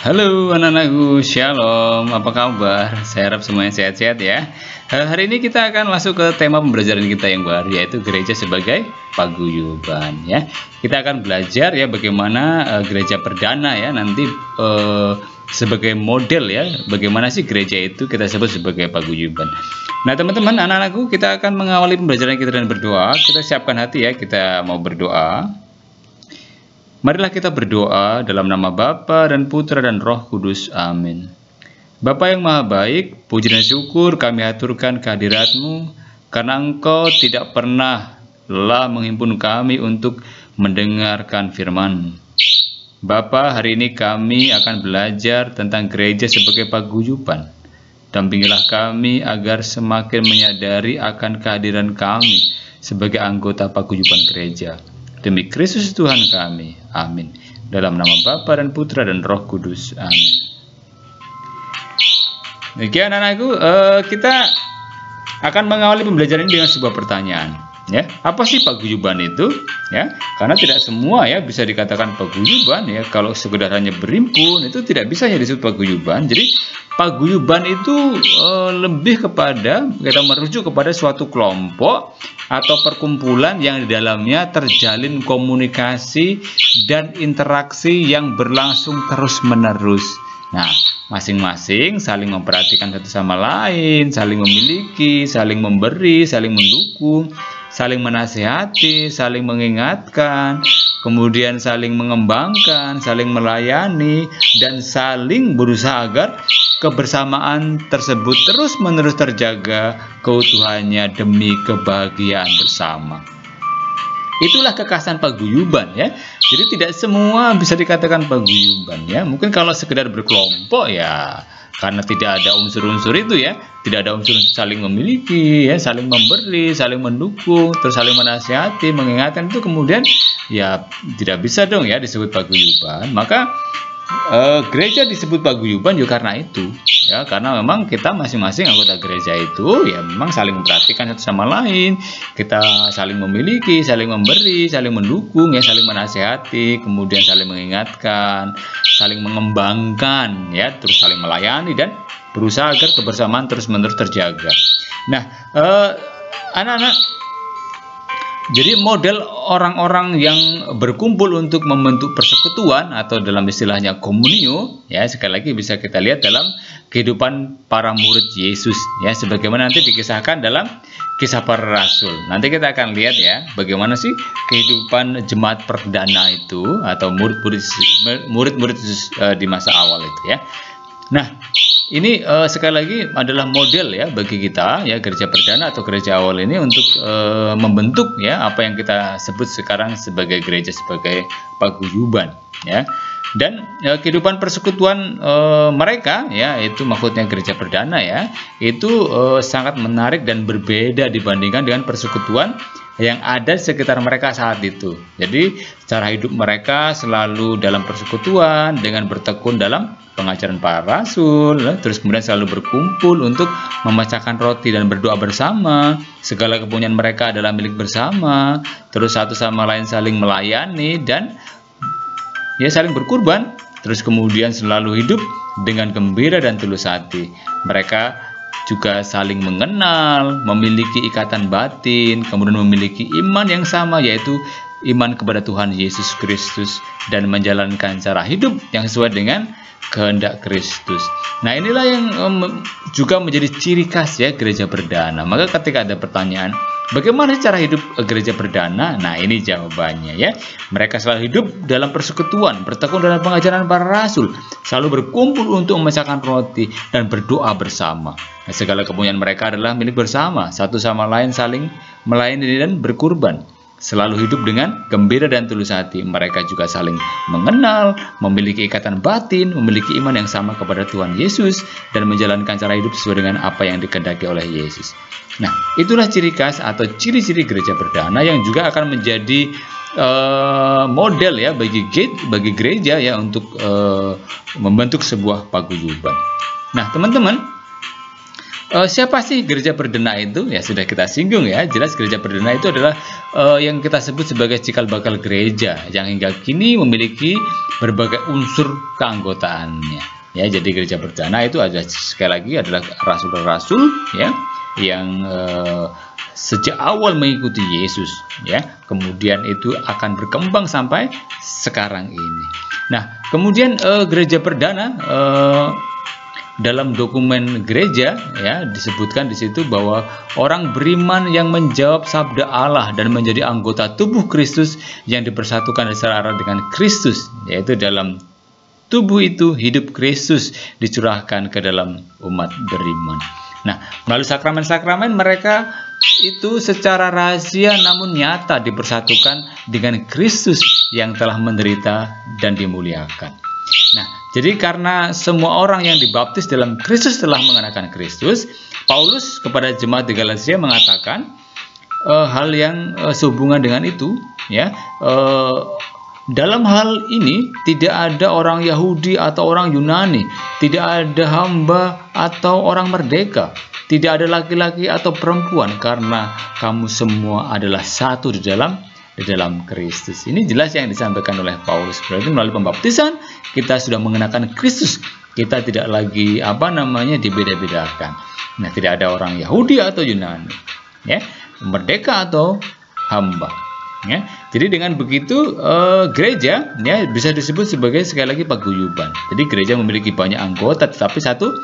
Halo anak-anakku, Shalom, apa kabar? Saya harap semuanya sehat-sehat ya. Hari ini kita akan masuk ke tema pembelajaran kita yang baru, yaitu gereja sebagai paguyuban ya. Kita akan belajar ya bagaimana gereja perdana ya, nanti sebagai model ya, bagaimana sih gereja itu kita sebut sebagai paguyuban. Nah teman-teman, anak-anakku, kita akan mengawali pembelajaran kita dengan berdoa. Kita siapkan hati ya, kita mau berdoa. Marilah kita berdoa dalam nama Bapa dan Putra dan Roh Kudus. Amin. Bapa yang maha baik, puji dan syukur kami aturkan kehadirat-Mu, karena Engkau tidak pernah lelah menghimpun kami untuk mendengarkan firman-Mu. Bapa, hari ini kami akan belajar tentang gereja sebagai paguyuban. Dampingilah kami agar semakin menyadari akan kehadiran kami sebagai anggota paguyuban gereja. Demi Kristus Tuhan kami. Amin. Dalam nama Bapa dan Putra dan Roh Kudus. Amin. Demikian anakku, kita akan mengawali pembelajaran ini dengan sebuah pertanyaan. Ya, apa sih paguyuban itu? Ya, karena tidak semua ya bisa dikatakan paguyuban ya. Kalau sekedar hanya berhimpun itu tidak bisa hanya disebut paguyuban. Jadi paguyuban itu lebih kepada, kita merujuk kepada suatu kelompok atau perkumpulan yang di dalamnya terjalin komunikasi dan interaksi yang berlangsung terus-menerus. Nah, masing-masing saling memperhatikan satu sama lain, saling memiliki, saling memberi, saling mendukung, saling menasihati, saling mengingatkan, kemudian saling mengembangkan, saling melayani, dan saling berusaha agar kebersamaan tersebut terus-menerus terjaga keutuhannya demi kebahagiaan bersama. Itulah kekhasan paguyuban ya. Jadi tidak semua bisa dikatakan paguyuban ya. Mungkin kalau sekedar berkelompok ya, karena tidak ada unsur-unsur itu ya, tidak ada unsur saling memiliki ya, saling memberi, saling mendukung, terus saling menasihati, mengingatkan, itu kemudian ya tidak bisa dong ya disebut paguyuban. Maka gereja disebut paguyuban juga karena itu ya, karena memang kita masing-masing anggota gereja itu ya memang saling memperhatikan satu sama lain, kita saling memiliki, saling memberi, saling mendukung ya, saling menasihati, kemudian saling mengingatkan, saling mengembangkan ya, terus saling melayani dan berusaha agar kebersamaan terus-menerus terjaga. Nah, anak-anak, jadi model orang-orang yang berkumpul untuk membentuk persekutuan atau dalam istilahnya komunio ya, sekali lagi bisa kita lihat dalam kehidupan para murid Yesus ya, sebagaimana nanti dikisahkan dalam Kisah Para Rasul. Nanti kita akan lihat ya bagaimana sih kehidupan jemaat perdana itu atau murid-murid di masa awal itu ya. Nah, ini sekali lagi adalah model ya bagi kita ya, gereja perdana atau gereja awal ini untuk membentuk ya apa yang kita sebut sekarang sebagai gereja sebagai paguyuban ya. Dan kehidupan persekutuan mereka ya, itu maksudnya gereja perdana ya, itu sangat menarik dan berbeda dibandingkan dengan persekutuan yang ada di sekitar mereka saat itu. Jadi cara hidup mereka selalu dalam persekutuan dengan bertekun dalam pengajaran para rasul, terus kemudian selalu berkumpul untuk memecahkan roti dan berdoa bersama. Segala kepunyaan mereka adalah milik bersama, terus satu sama lain saling melayani dan ya saling berkurban, terus kemudian selalu hidup dengan gembira dan tulus hati. Mereka juga saling mengenal, memiliki ikatan batin, kemudian memiliki iman yang sama, yaitu iman kepada Tuhan Yesus Kristus, dan menjalankan cara hidup yang sesuai dengan kehendak Kristus. Nah, inilah yang juga menjadi ciri khas ya gereja perdana. Maka ketika ada pertanyaan, bagaimana cara hidup gereja perdana? Nah, ini jawabannya ya. Mereka selalu hidup dalam persekutuan, bertekun dalam pengajaran para rasul, selalu berkumpul untuk memecahkan roti dan berdoa bersama. Nah, segala kepunyaan mereka adalah milik bersama, satu sama lain saling melayani dan berkurban. Selalu hidup dengan gembira dan tulus hati. Mereka juga saling mengenal, memiliki ikatan batin, memiliki iman yang sama kepada Tuhan Yesus, dan menjalankan cara hidup sesuai dengan apa yang dikehendaki oleh Yesus. Nah, itulah ciri khas atau ciri-ciri gereja perdana yang juga akan menjadi model ya bagi gereja ya untuk membentuk sebuah paguyuban. Nah, teman-teman, siapa sih gereja perdana itu? Ya sudah kita singgung ya. Jelas gereja perdana itu adalah yang kita sebut sebagai cikal bakal gereja yang hingga kini memiliki berbagai unsur keanggotaannya. Ya, jadi gereja perdana itu ada sekali lagi adalah rasul-rasul ya yang sejak awal mengikuti Yesus ya. Kemudian itu akan berkembang sampai sekarang ini. Nah, kemudian gereja perdana dalam dokumen gereja ya disebutkan di situ bahwa orang beriman yang menjawab sabda Allah dan menjadi anggota tubuh Kristus yang dipersatukan secara dengan Kristus, yaitu dalam tubuh itu hidup Kristus dicurahkan ke dalam umat beriman. Nah, melalui sakramen-sakramen mereka itu secara rahasia namun nyata dipersatukan dengan Kristus yang telah menderita dan dimuliakan. Nah, jadi karena semua orang yang dibaptis dalam Kristus telah mengenakan Kristus, Paulus kepada jemaat di Galatia mengatakan hal yang sehubungan dengan itu, ya. Dalam hal ini tidak ada orang Yahudi atau orang Yunani, tidak ada hamba atau orang merdeka, tidak ada laki-laki atau perempuan, karena kamu semua adalah satu di dalam Kristus. Ini jelas yang disampaikan oleh Paulus. Berarti melalui pembaptisan kita sudah mengenakan Kristus. Kita tidak lagi dibeda-bedakan. Nah, tidak ada orang Yahudi atau Yunani, ya, merdeka atau hamba. Ya, jadi dengan begitu gereja ya bisa disebut sebagai sekali lagi paguyuban. Jadi gereja memiliki banyak anggota tetapi satu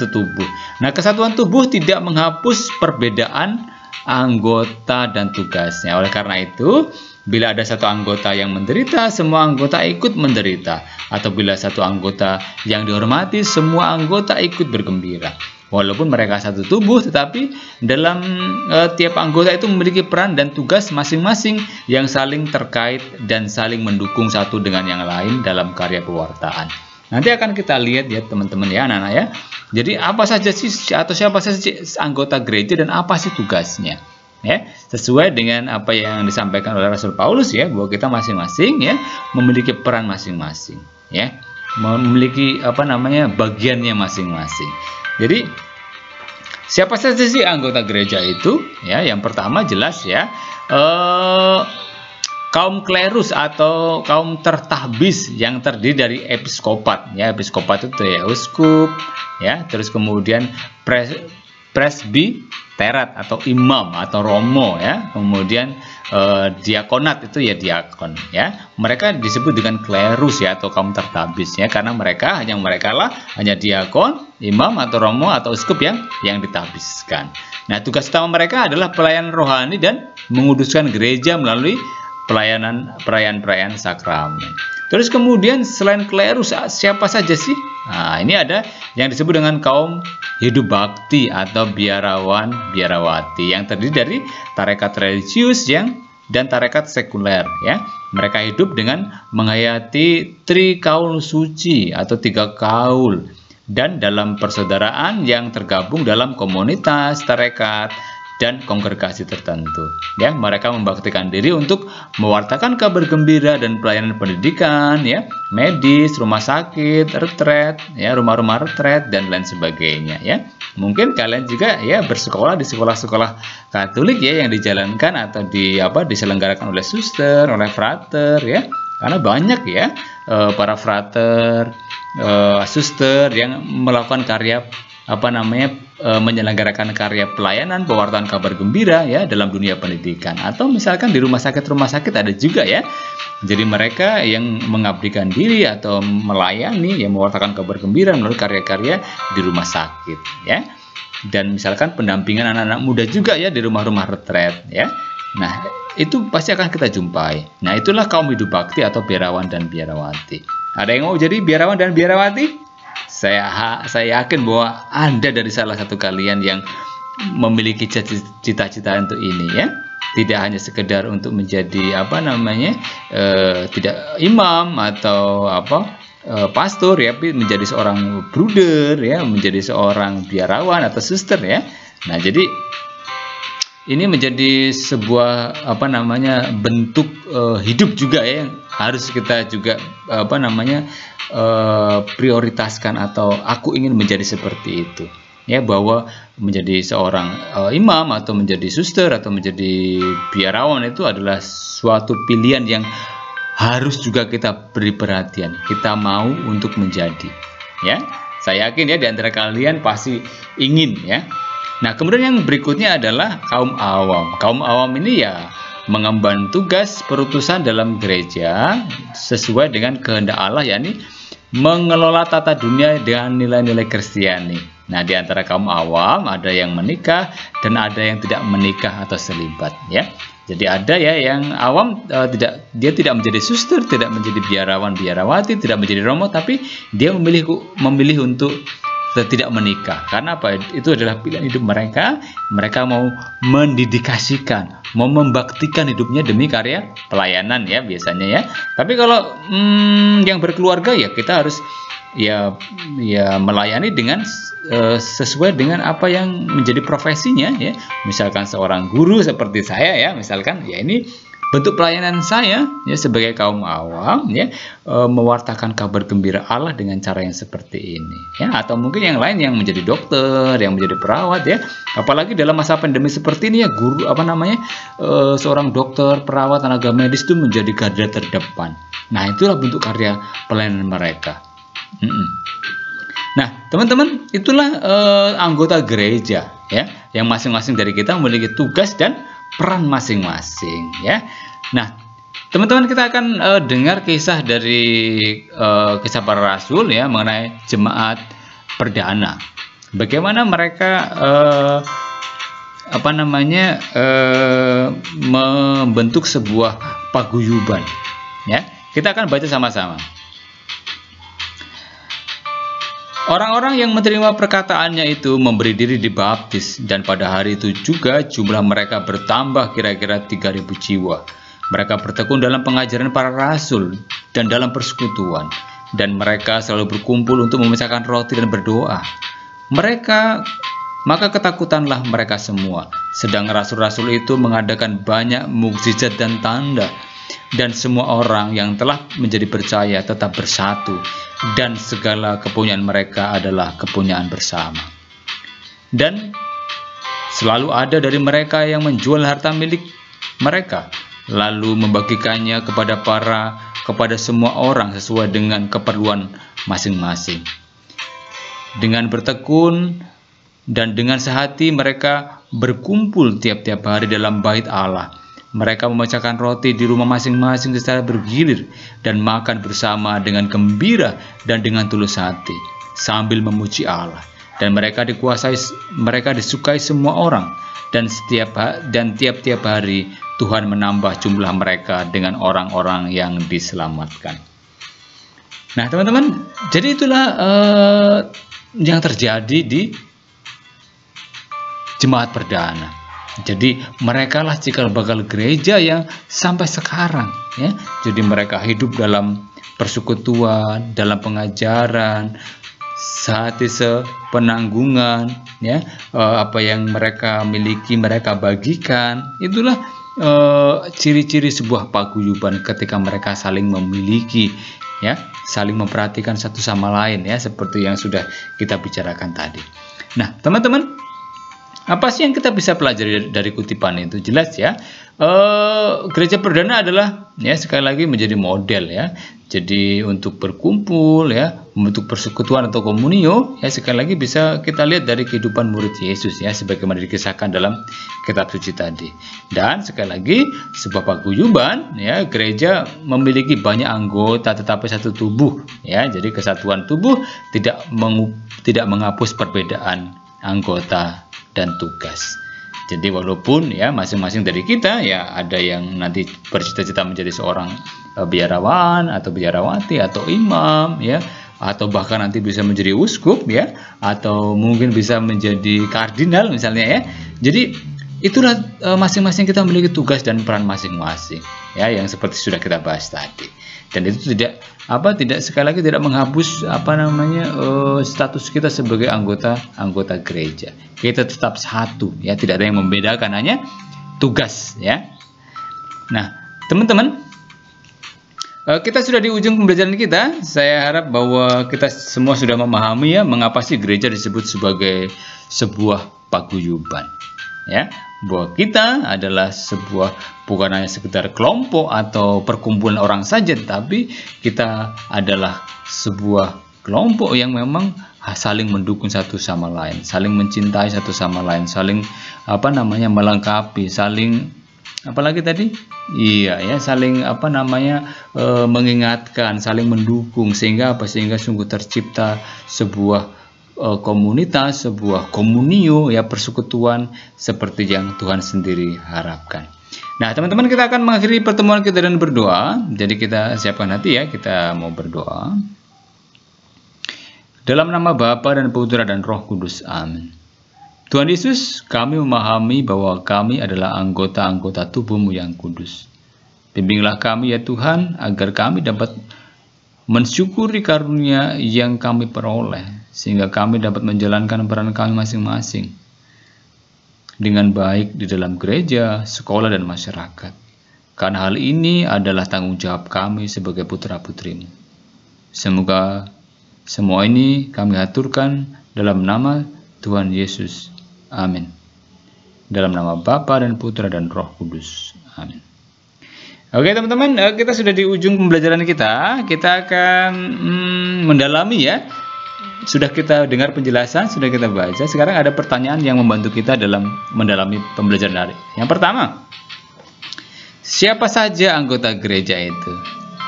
tubuh. Nah, kesatuan tubuh tidak menghapus perbedaan anggota dan tugasnya. Oleh karena itu, bila ada satu anggota yang menderita, semua anggota ikut menderita. Atau bila satu anggota yang dihormati, semua anggota ikut bergembira. Walaupun mereka satu tubuh, tetapi dalam tiap anggota itu memiliki peran dan tugas masing-masing yang saling terkait dan saling mendukung satu dengan yang lain dalam karya pewartaan. Nanti akan kita lihat ya teman-teman ya, anak-anak ya. Jadi apa saja sih atau siapa saja anggota gereja dan apa sih tugasnya? Ya, sesuai dengan apa yang disampaikan oleh Rasul Paulus ya, bahwa kita masing-masing ya memiliki peran masing-masing ya, memiliki bagiannya masing-masing. Jadi siapa saja sih anggota gereja itu? Ya, yang pertama jelas ya kaum klerus atau kaum tertahbis yang terdiri dari episkopat. Ya, episkopat itu ya uskup, ya, terus kemudian presbiterat atau imam atau romo ya, kemudian diakonat itu ya diakon ya. Mereka disebut dengan klerus ya atau kaum tertabis ya, karena hanya diakon, imam atau romo atau uskup yang ditabiskan. Nah, tugas utama mereka adalah pelayanan rohani dan menguduskan gereja melalui perayaan-perayaan sakramen. Terus kemudian selain klerus siapa saja sih? Nah, ini ada yang disebut dengan kaum hidup bakti atau biarawan, biarawati yang terdiri dari tarekat religius dan tarekat sekuler ya. Mereka hidup dengan menghayati trikaul suci atau 3 kaul dan dalam persaudaraan yang tergabung dalam komunitas, tarekat dan kongregasi tertentu. Ya, mereka membaktikan diri untuk mewartakan kabar gembira dan pelayanan pendidikan, ya, medis, rumah sakit, retret, ya, rumah-rumah retret dan lain sebagainya. Ya, mungkin kalian juga ya bersekolah di sekolah-sekolah Katolik ya yang dijalankan atau diselenggarakan oleh suster, oleh frater, ya, karena banyak ya para frater, suster yang melakukan karya menyelenggarakan karya pelayanan pewartaan kabar gembira ya dalam dunia pendidikan, atau misalkan di rumah sakit ada juga ya. Jadi mereka yang mengabdikan diri atau melayani yang mewartakan kabar gembira melalui karya-karya di rumah sakit ya. Dan misalkan pendampingan anak-anak muda juga ya di rumah-rumah retret ya. Nah, itu pasti akan kita jumpai. Nah, itulah kaum hidup bakti atau biarawan dan biarawati. Ada yang mau jadi biarawan dan biarawati? Saya yakin bahwa Anda dari salah satu kalian yang memiliki cita-cita untuk ini ya. Tidak hanya sekedar untuk menjadi tidak imam atau pastor ya, tapi menjadi seorang bruder ya, menjadi seorang biarawan atau suster ya. Nah, jadi ini menjadi sebuah bentuk hidup juga ya, yang harus kita juga prioritaskan, atau aku ingin menjadi seperti itu. ya bahwa menjadi seorang imam atau menjadi suster atau menjadi biarawan itu adalah suatu pilihan yang harus juga kita beri perhatian. Kita mau untuk menjadi, ya. Saya yakin ya di antara kalian pasti ingin, ya. Nah, kemudian yang berikutnya adalah kaum awam. Kaum awam ini ya mengemban tugas perutusan dalam gereja sesuai dengan kehendak Allah, yakni mengelola tata dunia dengan nilai-nilai Kristiani. Nah, di antara kaum awam ada yang menikah dan ada yang tidak menikah atau selibat, ya. Jadi ada ya yang awam dia tidak menjadi suster, tidak menjadi biarawan, biarawati, tidak menjadi romo, tapi dia memilih untuk tidak menikah. Karena apa? Itu adalah pilihan hidup mereka. Mereka mau mendedikasikan, mau membaktikan hidupnya demi karya pelayanan, ya biasanya, ya. Tapi kalau yang berkeluarga, ya kita harus ya melayani dengan sesuai dengan apa yang menjadi profesinya, ya. Misalkan seorang guru seperti saya, ya, misalkan ya ini bentuk pelayanan saya, ya, sebagai kaum awam, ya, mewartakan kabar gembira Allah dengan cara yang seperti ini, ya. Atau mungkin yang lain yang menjadi dokter, yang menjadi perawat, ya. Apalagi dalam masa pandemi seperti ini, ya, guru seorang dokter, perawat, tenaga medis itu menjadi garda terdepan. Nah, itulah bentuk karya pelayanan mereka. Nah, teman-teman, itulah anggota gereja, ya, yang masing-masing dari kita memiliki tugas dan peran masing-masing, ya. Nah, teman-teman, kita akan dengar kisah dari kisah para rasul, ya, mengenai jemaat perdana. Bagaimana mereka membentuk sebuah paguyuban, ya. Kita akan baca sama-sama. Orang-orang yang menerima perkataannya itu memberi diri dibaptis, dan pada hari itu juga jumlah mereka bertambah kira-kira 3.000 jiwa. Mereka bertekun dalam pengajaran para rasul dan dalam persekutuan, dan mereka selalu berkumpul untuk memecahkan roti dan berdoa. Maka ketakutanlah mereka semua. Sedang rasul-rasul itu mengadakan banyak mukjizat dan tanda, dan semua orang yang telah menjadi percaya tetap bersatu, dan segala kepunyaan mereka adalah kepunyaan bersama. Dan selalu ada dari mereka yang menjual harta milik mereka, lalu membagikannya kepada semua orang sesuai dengan keperluan masing-masing. Dengan bertekun dan dengan sehati mereka berkumpul tiap-tiap hari dalam bait Allah. Mereka memecahkan roti di rumah masing-masing secara bergilir dan makan bersama dengan gembira dan dengan tulus hati sambil memuji Allah. Dan mereka disukai semua orang, dan tiap-tiap hari Tuhan menambah jumlah mereka dengan orang-orang yang diselamatkan. Nah, teman-teman, jadi itulah yang terjadi di jemaat perdana. Jadi mereka lah cikal bakal gereja yang sampai sekarang, ya. Jadi mereka hidup dalam persekutuan, dalam pengajaran, sehati sepenanggungan, ya. Apa yang mereka miliki mereka bagikan. Itulah ciri-ciri sebuah paguyuban ketika mereka saling memiliki, ya, saling memperhatikan satu sama lain, ya, seperti yang sudah kita bicarakan tadi. Nah, teman-teman, apa sih yang kita bisa pelajari dari kutipan itu? Jelas, ya, gereja perdana adalah, ya, sekali lagi menjadi model, ya. Jadi untuk berkumpul, ya, membentuk persekutuan atau komunio, ya, sekali lagi bisa kita lihat dari kehidupan murid Yesus, ya, sebagaimana dikisahkan dalam kitab suci tadi. Dan sekali lagi sebuah paguyuban, ya, gereja memiliki banyak anggota tetapi satu tubuh, ya. Jadi kesatuan tubuh tidak menghapus perbedaan anggota dan tugas. Jadi walaupun, ya, masing-masing dari kita, ya, ada yang nanti bercita-cita menjadi seorang biarawan atau biarawati atau imam, ya, atau bahkan nanti bisa menjadi uskup, ya, atau mungkin bisa menjadi kardinal misalnya, ya. Jadi itulah masing-masing kita memiliki tugas dan peran masing-masing, ya, yang seperti sudah kita bahas tadi. Dan itu tidak sekali lagi tidak menghapus status kita sebagai anggota gereja. Kita tetap satu, ya, tidak ada yang membedakan, hanya tugas, ya. Nah, teman-teman, Kita sudah di ujung pembelajaran kita. Saya harap bahwa kita semua sudah memahami ya mengapa sih gereja disebut sebagai sebuah paguyuban. Ya, bahwa kita adalah sebuah bukan hanya sekedar kelompok atau perkumpulan orang saja, tapi kita adalah sebuah kelompok yang memang saling mendukung satu sama lain, saling mencintai satu sama lain, saling melengkapi, saling apalagi tadi? Iya ya, saling mengingatkan, saling mendukung sehingga sungguh tercipta sebuah komunitas, sebuah komunio ya, persekutuan seperti yang Tuhan sendiri harapkan. Nah, teman-teman, kita akan mengakhiri pertemuan kita dan berdoa. Jadi kita siapkan hati ya, kita mau berdoa. Dalam nama Bapa dan Putra dan Roh Kudus. Amin. Tuhan Yesus, kami memahami bahwa kami adalah anggota-anggota tubuh-Mu yang kudus. Bimbinglah kami ya Tuhan, agar kami dapat mensyukuri karunia yang kami peroleh, sehingga kami dapat menjalankan peran kami masing-masing dengan baik di dalam gereja, sekolah, dan masyarakat. Karena hal ini adalah tanggung jawab kami sebagai putra-putri-Mu. Semoga semua ini kami aturkan dalam nama Tuhan Yesus. Amin. Dalam nama Bapa dan Putra dan Roh Kudus. Amin. Oke teman-teman, kita sudah di ujung pembelajaran kita. Kita akan mendalami ya. Sudah kita dengar penjelasan, sudah kita baca. Sekarang ada pertanyaan yang membantu kita dalam mendalami pembelajaran hari. Yang pertama, siapa saja anggota gereja itu?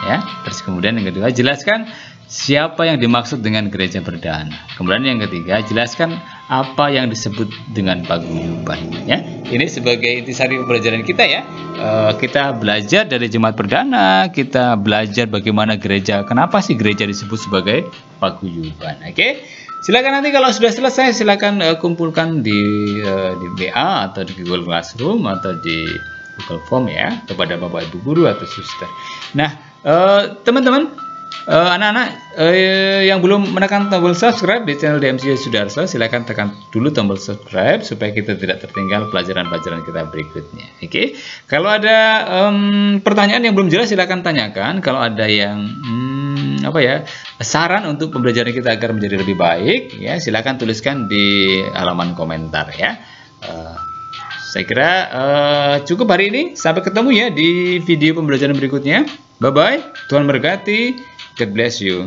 Ya. Terus kemudian yang kedua, jelaskan siapa yang dimaksud dengan gereja perdana. Kemudian yang ketiga, jelaskan apa yang disebut dengan paguyuban. Ya, ini sebagai intisari pembelajaran kita ya. Kita belajar dari jemaat perdana, kita belajar bagaimana gereja, kenapa sih gereja disebut sebagai paguyuban. Oke, silakan nanti kalau sudah selesai silakan kumpulkan di WA atau di Google Classroom atau di Google Form ya kepada Bapak Ibu guru atau suster. Nah, teman-teman, anak-anak yang belum menekan tombol subscribe di channel DMC Sudarso, silakan tekan dulu tombol subscribe supaya kita tidak tertinggal pelajaran-pelajaran kita berikutnya. Oke, kalau ada pertanyaan yang belum jelas silakan tanyakan. Kalau ada yang saran untuk pembelajaran kita agar menjadi lebih baik ya, silakan tuliskan di halaman komentar ya. Saya kira cukup hari ini. Sampai ketemu ya di video pembelajaran berikutnya. Bye bye. Tuhan berkati. God bless you.